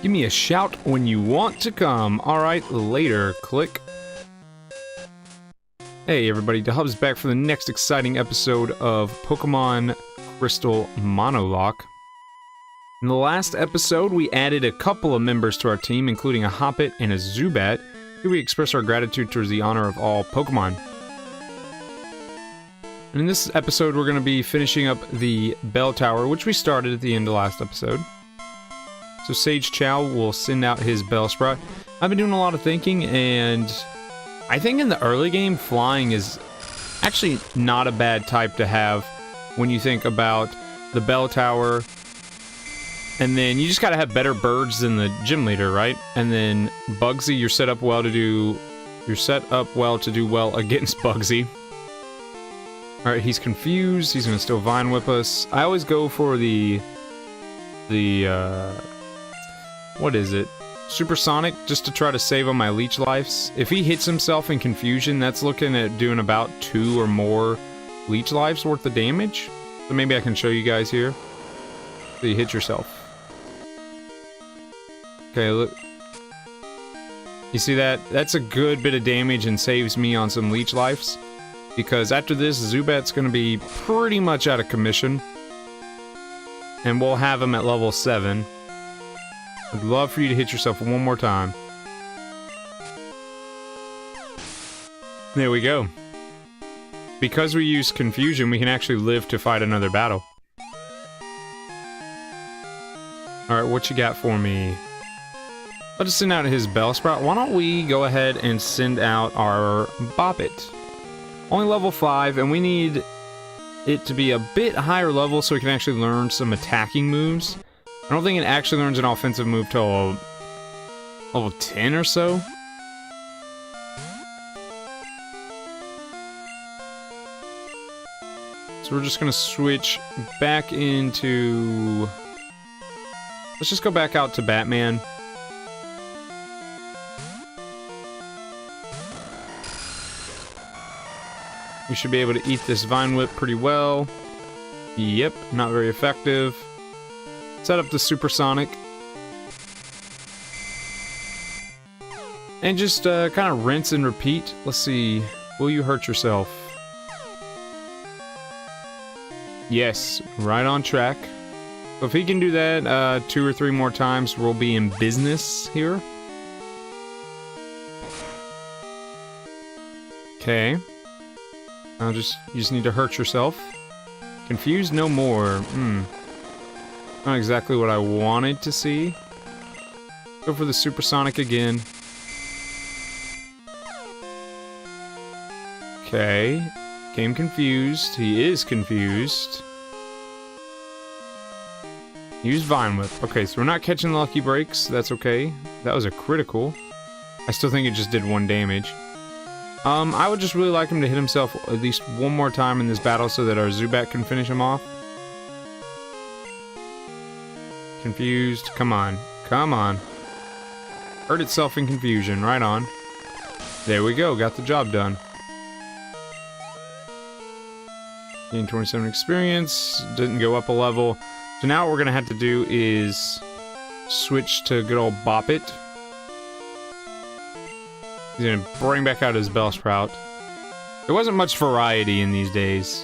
Give me a shout when you want to come. Alright, later. Click. Hey everybody, DeHub's back for the next exciting episode of Pokemon Crystal Monolock. In the last episode, we added a couple of members to our team, including a Hoppit and a Zubat. Here we express our gratitude towards the honor of all Pokemon. And in this episode, we're going to be finishing up the Bell Tower, which we started at the end of last episode. So Sage Chow will send out his Bellsprout. I've been doing a lot of thinking, and I think in the early game, flying is actually not a bad type to have when you think about the Bell Tower. And then you just gotta have better birds than the gym leader, right? And then Bugsy, you're set up well to do well against Bugsy. Alright, he's confused. He's gonna still Vine Whip us. I always go for the what is it? Supersonic, just to try to save on my leech lives. If he hits himself in confusion, that's looking at doing about 2 or more leech lives worth of damage. So maybe I can show you guys here. So you hit yourself. Okay, look. You see that? That's a good bit of damage and saves me on some leech lives. Because after this, Zubat's gonna be pretty much out of commission. And we'll have him at level 7. I'd love for you to hit yourself one more time. There we go. Because we use confusion, we can actually live to fight another battle. Alright, what you got for me? Let's send out his Bellsprout. Why don't we go ahead and send out our Boppet? Only level 5, and we need it to be a bit higher level so we can actually learn some attacking moves. I don't think it actually learns an offensive move till level 10 or so. So we're just gonna switch back into... Let's just go back out to Batman. We should be able to eat this Vine Whip pretty well. Yep, not very effective. Set up the Supersonic. And just kind of rinse and repeat. Let's see. Will you hurt yourself? Yes, right on track. So if he can do that 2 or 3 more times, we'll be in business here. Okay. You just need to hurt yourself. Confused no more. Not exactly what I wanted to see. Go for the Supersonic again. Okay. Came confused. He is confused. Use Vine Whip. Okay, so we're not catching the lucky breaks. That's okay. That was a critical. I still think it just did 1 damage. I would just really like him to hit himself at least 1 more time in this battle so that our Zubat can finish him off. Confused. Come on. Come on. Hurt itself in confusion. Right on. There we go. Got the job done. Gained 27 experience. Didn't go up a level. So now what we're going to have to do is switch to good old Boppet. He's gonna bring back out his Bellsprout. There wasn't much variety in these days.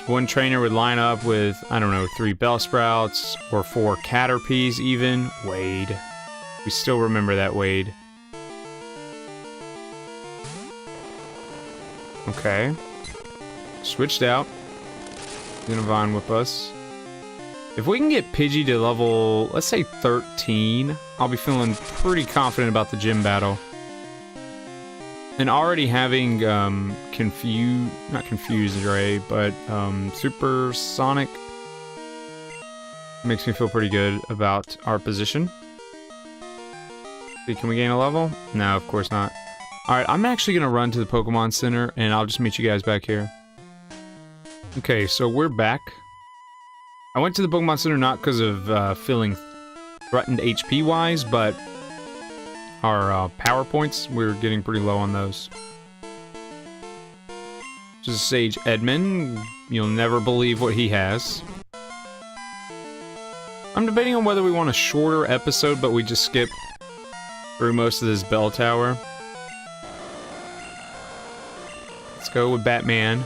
One trainer would line up with, I don't know, 3 Bellsprouts, or 4 Caterpies even. Wade. We still remember that Wade. Okay. Switched out. He's gonna Vine Whip us. If we can get Pidgey to level, let's say 13, I'll be feeling pretty confident about the gym battle. And already having not confused Ray, but Supersonic makes me feel pretty good about our position. See, can we gain a level? No, of course not. Alright, I'm actually going to run to the Pokemon Center, and I'll just meet you guys back here. Okay, so we're back. I went to the Pokemon Center not because of feeling threatened HP-wise, but our power points, we're getting pretty low on those. Just Sage Edmund. You'll never believe what he has. I'm debating on whether we want a shorter episode, but we just skip through most of this bell tower. Let's go with Batman.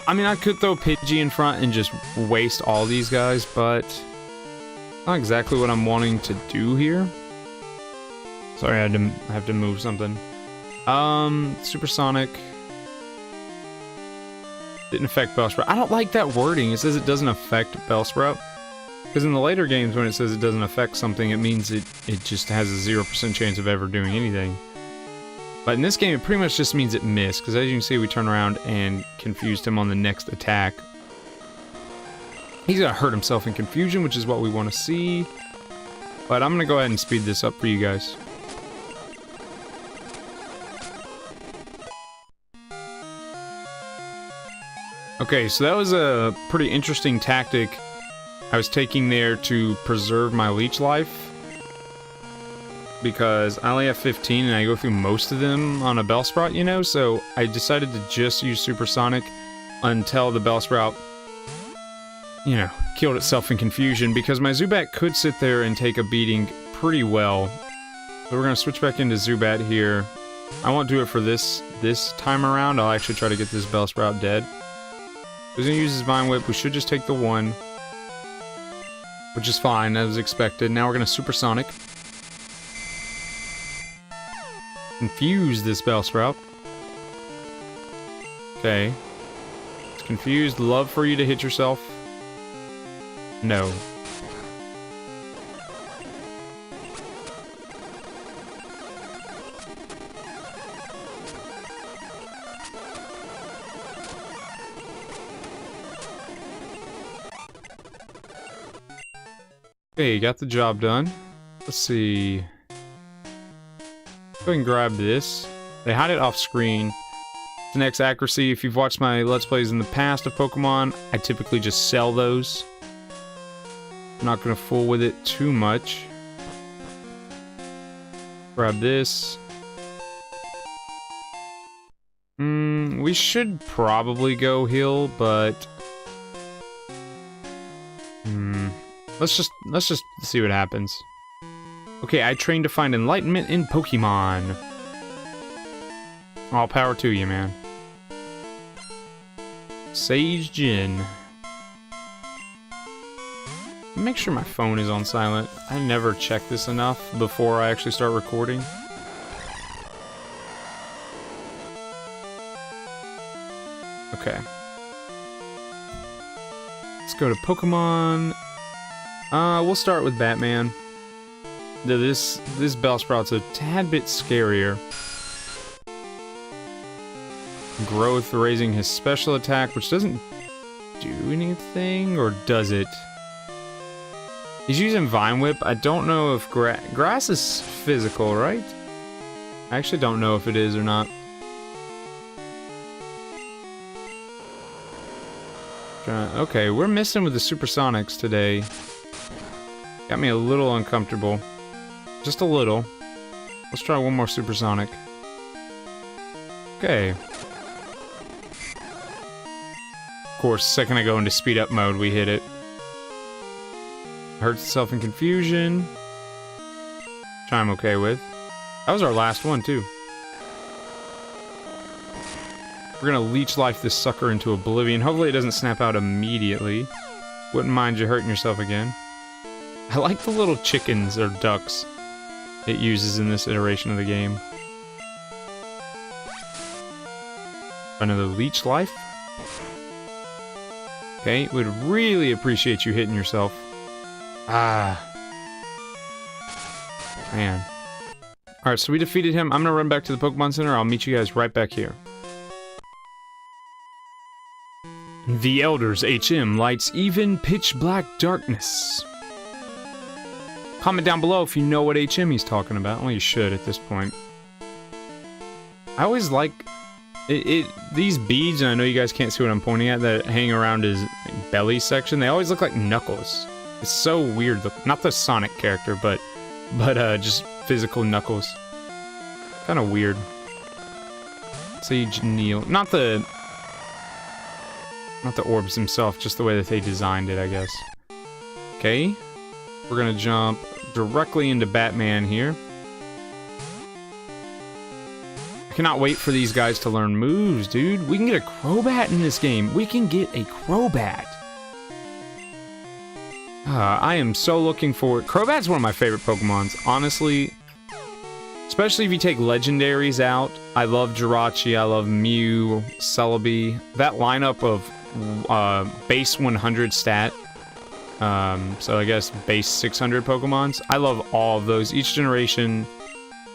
I mean, I could throw Pidgey in front and just waste all these guys, but not exactly what I'm wanting to do here. Sorry, I have to move something. Supersonic. Didn't affect Bellsprout. I don't like that wording. It says it doesn't affect Bellsprout. Because in the later games, when it says it doesn't affect something, it means it just has a 0% chance of ever doing anything. But in this game, it pretty much just means it missed. Because as you can see, we turn around and confused him on the next attack. He's gonna hurt himself in confusion, which is what we want to see. But I'm gonna go ahead and speed this up for you guys. Okay, so that was a pretty interesting tactic I was taking there to preserve my leech life. Because I only have 15 and I go through most of them on a Bellsprout, you know? So I decided to just use Supersonic until the Bellsprout, you know, killed itself in confusion. Because my Zubat could sit there and take a beating pretty well. So we're going to switch back into Zubat here. I won't do it for this time around. I'll actually try to get this Bellsprout dead. He's gonna use his Vine Whip. We should just take the one, which is fine, as expected. Now we're gonna Supersonic. Confuse this Bellsprout. Okay. It's confused. Love for you to hit yourself. No. Okay, got the job done. Let's see. Go ahead and grab this. They hide it off screen. It's an X accuracy. If you've watched my Let's Plays in the past of Pokemon, I typically just sell those. I'm not gonna fool with it too much. Grab this. We should probably go heal, but let's just see what happens. Okay, I trained to find enlightenment in Pokemon. All power to you, man. Sage Gin. Make sure my phone is on silent. I never check this enough before I actually start recording. Okay. Let's go to Pokemon. We'll start with Batman. This Bellsprout's a tad bit scarier. Growth raising his special attack, which doesn't do anything, or does it? He's using Vine Whip. I don't know if grass is physical, right? I actually don't know if it is or not. Okay, we're missing with the Supersonics today. Got me a little uncomfortable. Just a little. Let's try one more Supersonic. Okay. Of course, the second I go into speed up mode, we hit it. Hurts itself in confusion. Which I'm okay with. That was our last one, too. We're gonna leech life this sucker into oblivion. Hopefully it doesn't snap out immediately. Wouldn't mind you hurting yourself again. I like the little chickens or ducks it uses in this iteration of the game. Another leech life. Okay, would really appreciate you hitting yourself. Ah. Man. Alright, so we defeated him. I'm gonna run back to the Pokemon Center. I'll meet you guys right back here. The Elder's HM lights even pitch black darkness. Comment down below if you know what HM he's talking about. Well, you should at this point. I always like these beads, and I know you guys can't see what I'm pointing at, that hang around his belly section. They always look like Knuckles. It's so weird. Not the Sonic character, but just physical Knuckles. Kind of weird. Sage Neil. Not the orbs himself, just the way that they designed it, I guess. Okay. we're gonna jump directly into Batman here. I cannot wait for these guys to learn moves, dude. We can get a Crobat in this game. We can get a Crobat. I am so looking forward. Crobat's one of my favorite Pokemons, honestly. Especially if you take legendaries out. I love Jirachi, I love Mew, Celebi. That lineup of base 100 stat. So I guess base 600 Pokemons. I love all of those. Each generation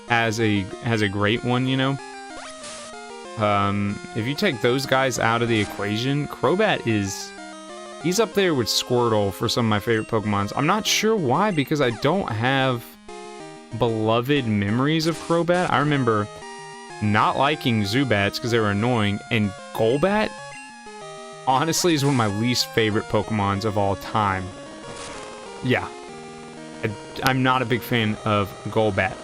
has a great one, you know. If you take those guys out of the equation, Crobat he's up there with Squirtle for some of my favorite Pokemons. I'm not sure why, because I don't have beloved memories of Crobat. I remember not liking Zubats because they were annoying, and Golbat honestly is one of my least favorite Pokemons of all time. Yeah, I'm not a big fan of Golbat.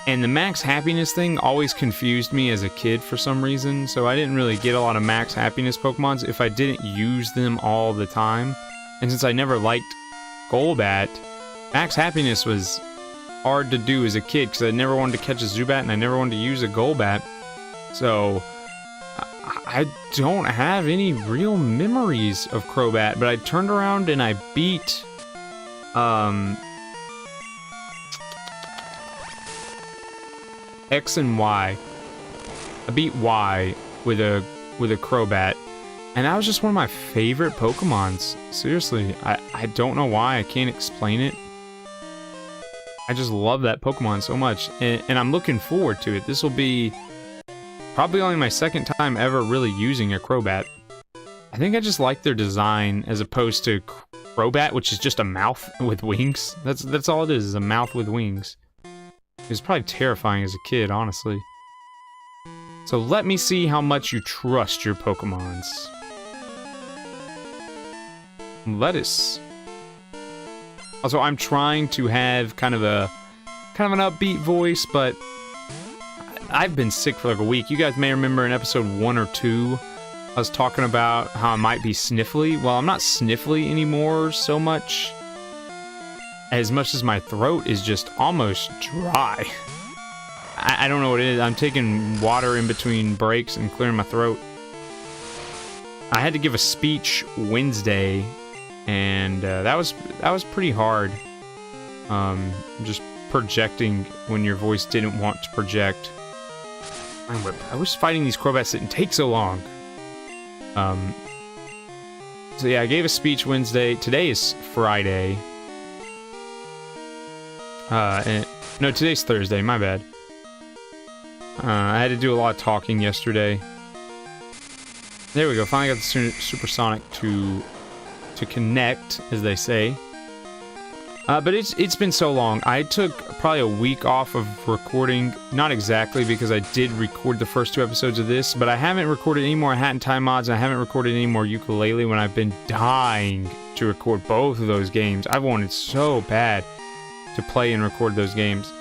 And the max happiness thing always confused me as a kid for some reason, so I didn't really get a lot of max happiness Pokemons if I didn't use them all the time. And since I never liked Golbat, max happiness was hard to do as a kid because I never wanted to catch a Zubat and I never wanted to use a Golbat. So I don't have any real memories of Crobat, but I turned around and I beat X and Y. I beat Y with a Crobat, and that was just one of my favorite Pokemons. Seriously, I don't know why. I can't explain it. I just love that Pokemon so much, and I'm looking forward to it. This will be probably only my second time ever really using a Crobat. I think I just like their design as opposed to Crobat, which is just a mouth with wings. That's all it is a mouth with wings. It was probably terrifying as a kid, honestly. So let me see how much you trust your Pokemons. Lettuce. Also, I'm trying to have kind of an upbeat voice, but I've been sick for like a week. You guys may remember in episode 1 or 2, I was talking about how I might be sniffly. Well, I'm not sniffly anymore so much. As much as my throat is just almost dry. I don't know what it is. I'm taking water in between breaks and clearing my throat. I had to give a speech Wednesday, and that was pretty hard. Just projecting when your voice didn't want to project. I was fighting these Crobats that didn't take so long. So yeah, I gave a speech Wednesday. Today is Friday. No, today's Thursday, my bad. I had to do a lot of talking yesterday. There we go, finally got the Supersonic to connect, as they say. But it's been so long. I took probably a week off of recording, not exactly because I did record the first 2 episodes of this, but I haven't recorded any more Hat in Time mods, and I haven't recorded any more Ukulele when I've been dying to record both of those games. I've wanted so bad to play and record those games,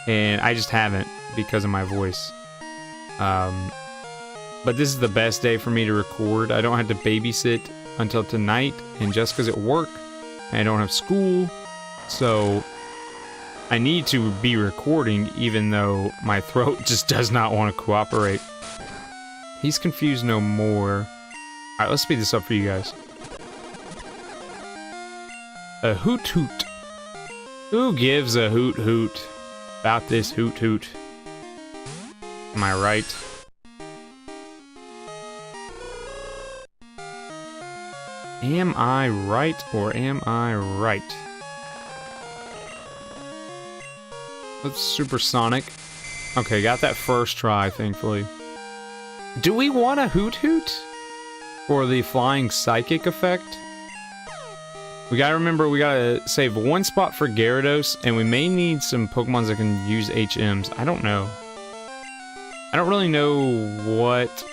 and I just haven't because of my voice. But this is the best day for me to record. I don't have to babysit until tonight, and Jessica's at work, and I don't have school, so I need to be recording even though my throat just does not want to cooperate. He's confused no more. Alright, let's speed this up for you guys. A HootHoot. Who gives a HootHoot about this HootHoot? Am I right? Am I right or am I right? Let's Supersonic. Okay, got that first try, thankfully. Do we want a HootHoot for the flying psychic effect? We gotta remember, we gotta save 1 spot for Gyarados, and we may need some Pokemons that can use HMs. I don't know. I don't really know what...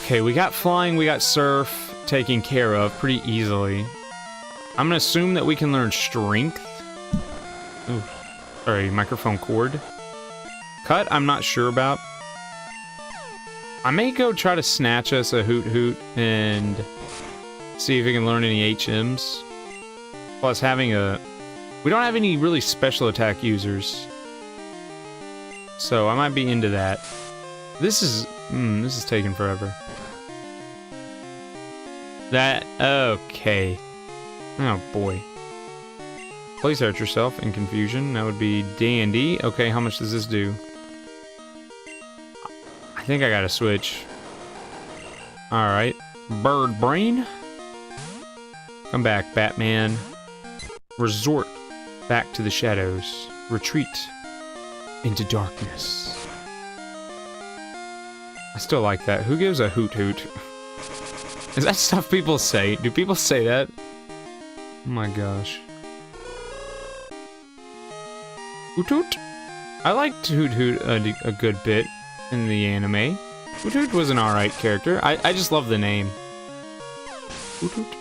Okay, we got Flying, we got Surf taken care of pretty easily. I'm gonna assume that we can learn Strength. Ooh, sorry, microphone cord. Cut, I'm not sure about. I may go try to snatch us a HootHoot and see if we can learn any HMs. Plus having a... We don't have any really special attack users. So I might be into that. This is taking forever. That... Okay. Oh boy. Please hurt yourself in confusion. That would be dandy. Okay, how much does this do? I think I gotta switch. Alright. Bird brain. Come back, Batman. Resort back to the shadows. Retreat into darkness. I still like that. Who gives a hoot hoot? Is that stuff people say? Do people say that? Oh my gosh. Hoot Hoot? I liked Hoot Hoot a good bit in the anime. Hoot Hoot was an alright character. I just love the name. Hoot Hoot.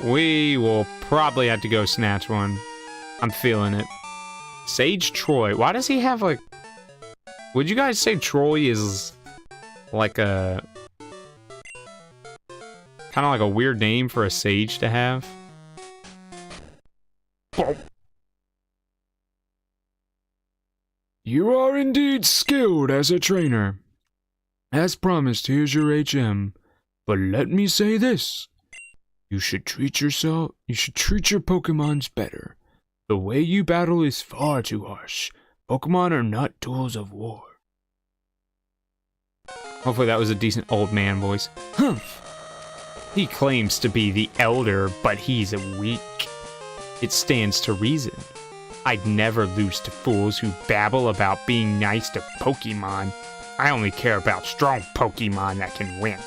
We will probably have to go snatch one. I'm feeling it. Sage Troy. Why does he have like... Would you guys say Troy is like a... kind of like a weird name for a sage to have? You are indeed skilled as a trainer. As promised, here's your HM. But let me say this. You should treat your Pokemons better. The way you battle is far too harsh. Pokemon are not tools of war. Hopefully that was a decent old man voice. Humph. He claims to be the elder, but he's weak. It stands to reason. I'd never lose to fools who babble about being nice to Pokemon. I only care about strong Pokemon that can win.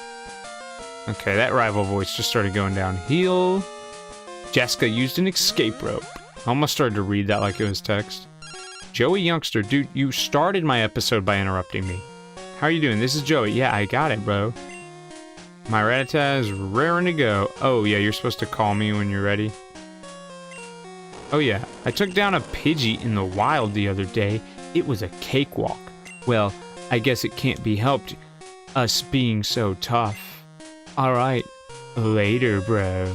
Okay, that rival voice just started going downhill. Jessica used an escape rope. I almost started to read that like it was text. Joey Youngster, dude, you started my episode by interrupting me. How are you doing? This is Joey. Yeah, I got it, bro. My Rattata is raring to go. Oh, yeah, you're supposed to call me when you're ready. Oh, yeah. I took down a Pidgey in the wild the other day. It was a cakewalk. Well, I guess it can't be helped, us being so tough. Alright. Later, bro.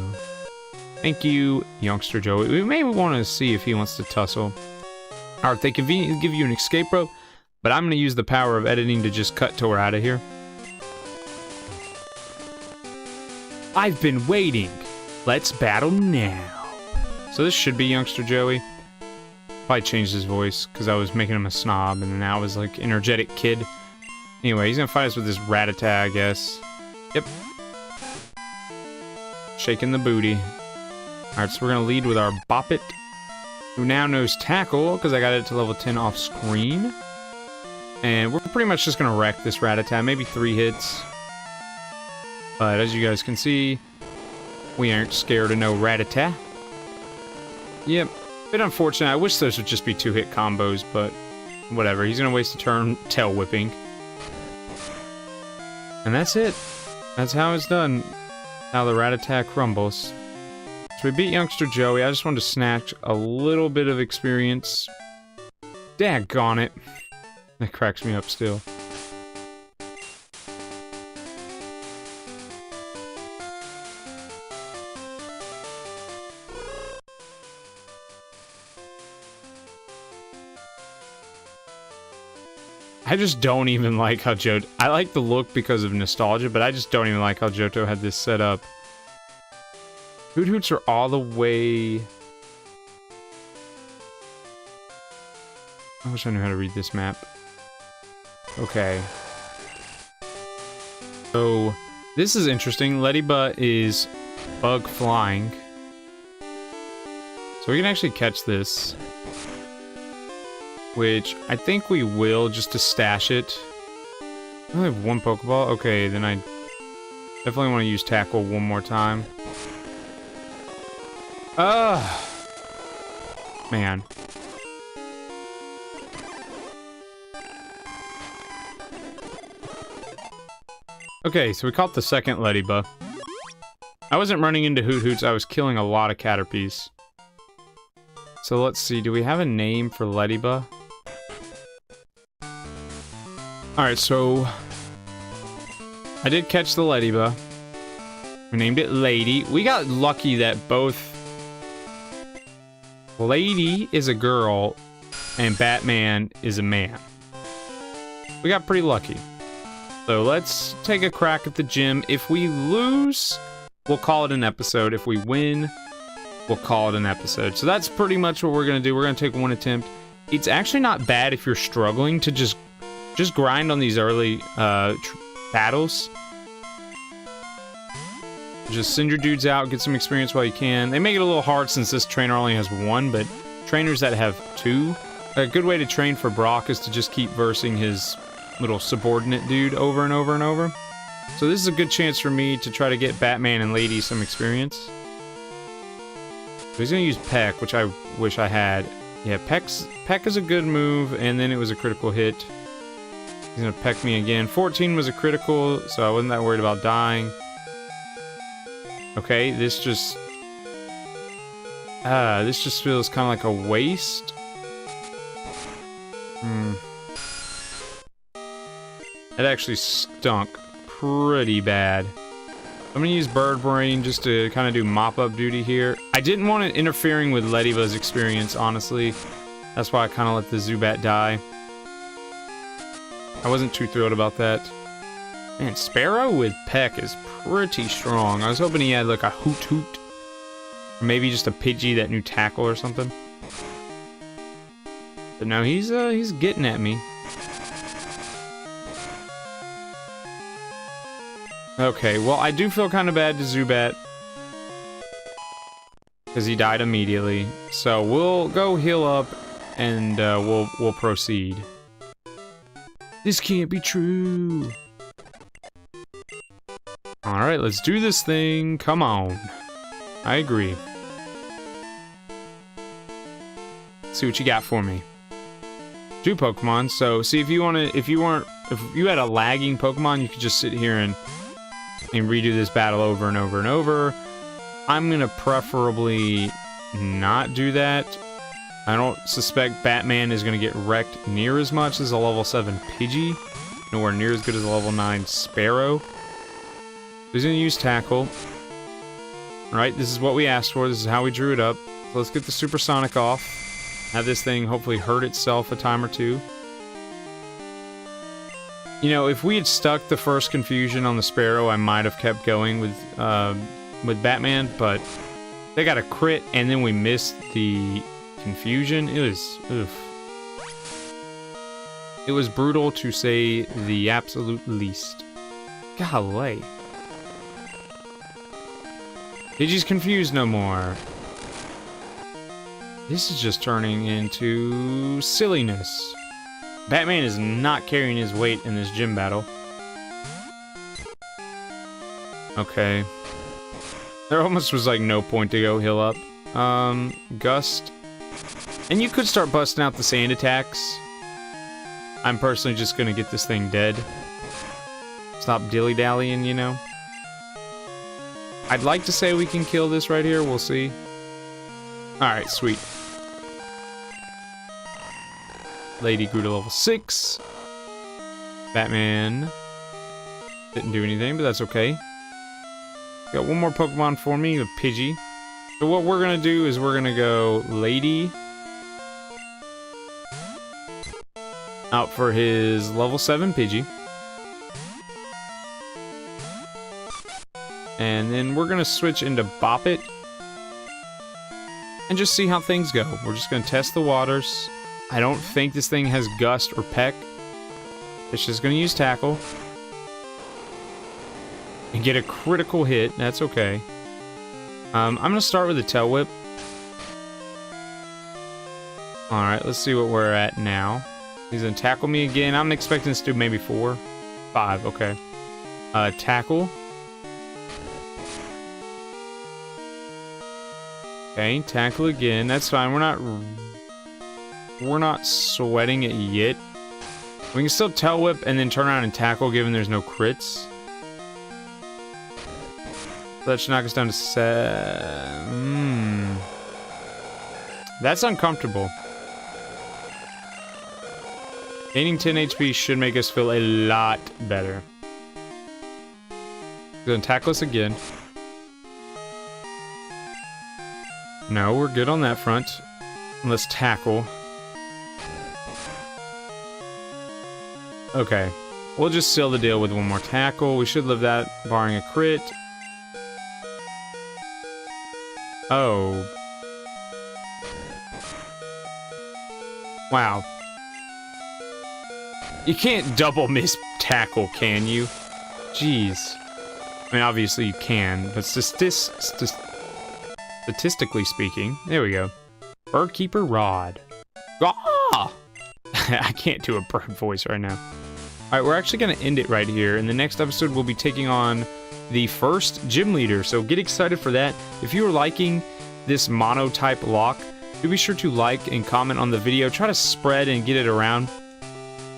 Thank you, Youngster Joey. We may want to see if he wants to tussle. Alright, they conveniently give you an escape rope, but I'm going to use the power of editing to just cut till we're out of here. I've been waiting. Let's battle now. So this should be Youngster Joey. Probably changed his voice because I was making him a snob and now I was like energetic kid. Anyway, he's gonna fight us with this Rattata, I guess. Yep. Shaking the booty. Alright, so we're gonna lead with our Bop It, who now knows Tackle because I got it to level 10 off screen. And we're pretty much just gonna wreck this Rattata, maybe 3 hits. But as you guys can see, we aren't scared of no Rattata. Yep, bit unfortunate. I wish those would just be 2-hit combos, but whatever. He's gonna waste a turn tail whipping. And that's it. That's how it's done. How the Rattata crumbles. So we beat Youngster Joey. I just wanted to snatch a little bit of experience. Daggone it. That cracks me up still. I just don't even like how Johto... I like the look because of nostalgia, but I just don't even like how Johto had this set up. Hoot Hoots are all the way... I wish I knew how to read this map. Okay. So, this is interesting. Ladybug is bug flying. So we can actually catch this. Which, I think we will, just to stash it. I only have 1 Pokeball? Okay, then I definitely want to use Tackle one more time. Man. Okay, so we caught the second Ladybug. I wasn't running into Hoot Hoots, I was killing a lot of Caterpies. So let's see, do we have a name for Ladybug? Alright, so... I did catch the Ladybug. We named it Lady. We got lucky that both Lady is a girl and Batman is a man. We got pretty lucky. So let's take a crack at the gym. If we lose, we'll call it an episode. If we win, we'll call it an episode. So that's pretty much what we're gonna do. We're gonna take one attempt. It's actually not bad if you're struggling to just grind on these early battles. Just send your dudes out, get some experience while you can. They make it a little hard since this trainer only has one, but trainers that have two, a good way to train for Brock is to just keep versing his little subordinate dude over and over and over. So this is a good chance for me to try to get Batman and Lady some experience. So he's gonna use Peck, which I wish I had. Yeah, Peck is a good move, and then it was a critical hit. He's gonna Peck me again. 14 was a critical, so I wasn't that worried about dying. Okay, this just feels kind of like a waste. It actually stunk pretty bad. I'm gonna use Bird Brain just to kind of do mop-up duty here. I didn't want it interfering with Lediva's experience, honestly. That's why I kind of let the Zubat die. I wasn't too thrilled about that. Man, Sparrow with Peck is pretty strong. I was hoping he had like a HootHoot. Or maybe just a Pidgey that knew Tackle or something. But no, he's getting at me. Okay, well, I do feel kind of bad to Zubat. Because he died immediately. So we'll go heal up and we'll proceed. This can't be true. Alright, let's do this thing. Come on. I agree. Let's see what you got for me. Two Pokemon. So, see, if you had a lagging Pokemon, you could just sit here and redo this battle over and over and over. I'm gonna preferably not do that. I don't suspect Batman is gonna get wrecked near as much as a level 7 Pidgey. Nowhere near as good as a level 9 Sparrow. He's gonna use Tackle. Alright, this is what we asked for. This is how we drew it up. So let's get the Supersonic off. Have this thing hopefully hurt itself a time or two. You know, if we had stuck the first Confusion on the Sparrow, I might have kept going with Batman, but they got a crit and then we missed the Confusion. It was, oof. It was brutal to say the absolute least. Golly. Pidgey's confused no more. This is just turning into silliness. Batman is not carrying his weight in this gym battle. Okay. There almost was like no point to go heal up. Gust. And you could start busting out the sand attacks. I'm personally just gonna get this thing dead. Stop dilly-dallying, you know? I'd like to say we can kill this right here, we'll see. Alright, sweet. Lady grew to level 6. Batman didn't do anything, but that's okay. Got one more Pokemon for me, a Pidgey. So what we're gonna do is we're gonna go Lady out for his level 7 Pidgey. And then we're gonna switch into Bop It and just see how things go. We're just gonna test the waters. I don't think this thing has Gust or Peck. It's just gonna use Tackle. And get a critical hit, that's okay. I'm gonna start with a Tail Whip. Alright, let's see what we're at now. He's gonna Tackle me again. I'm expecting this to do maybe 4. 5, okay. Tackle. Okay, Tackle again. That's fine. We're not sweating it yet. We can still Tail Whip and then turn around and Tackle, given there's no crits. So that should knock us down to 7. That's uncomfortable. Gaining 10 HP should make us feel a lot better. Gonna Tackle us again. No, we're good on that front. Let's tackle. Okay. We'll just seal the deal with one more tackle. We should live that, barring a crit. Oh. Wow. You can't double miss tackle, can you? Jeez. I mean, obviously you can, but statistically speaking, there we go. Birdkeeper Rod. Ah! I can't do a bird voice right now. Alright, we're actually going to end it right here. In the next episode, we'll be taking on the first gym leader, so get excited for that. If you are liking this Monotype lock, do be sure to like and comment on the video. Try to spread and get it around.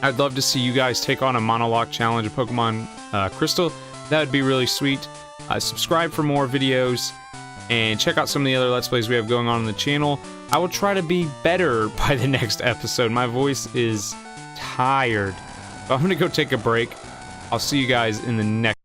I'd love to see you guys take on a Monolock challenge of Pokemon Crystal. That would be really sweet. Subscribe for more videos, and check out some of the other Let's Plays we have going on the channel. I will try to be better by the next episode. My voice is tired. So I'm going to go take a break. I'll see you guys in the next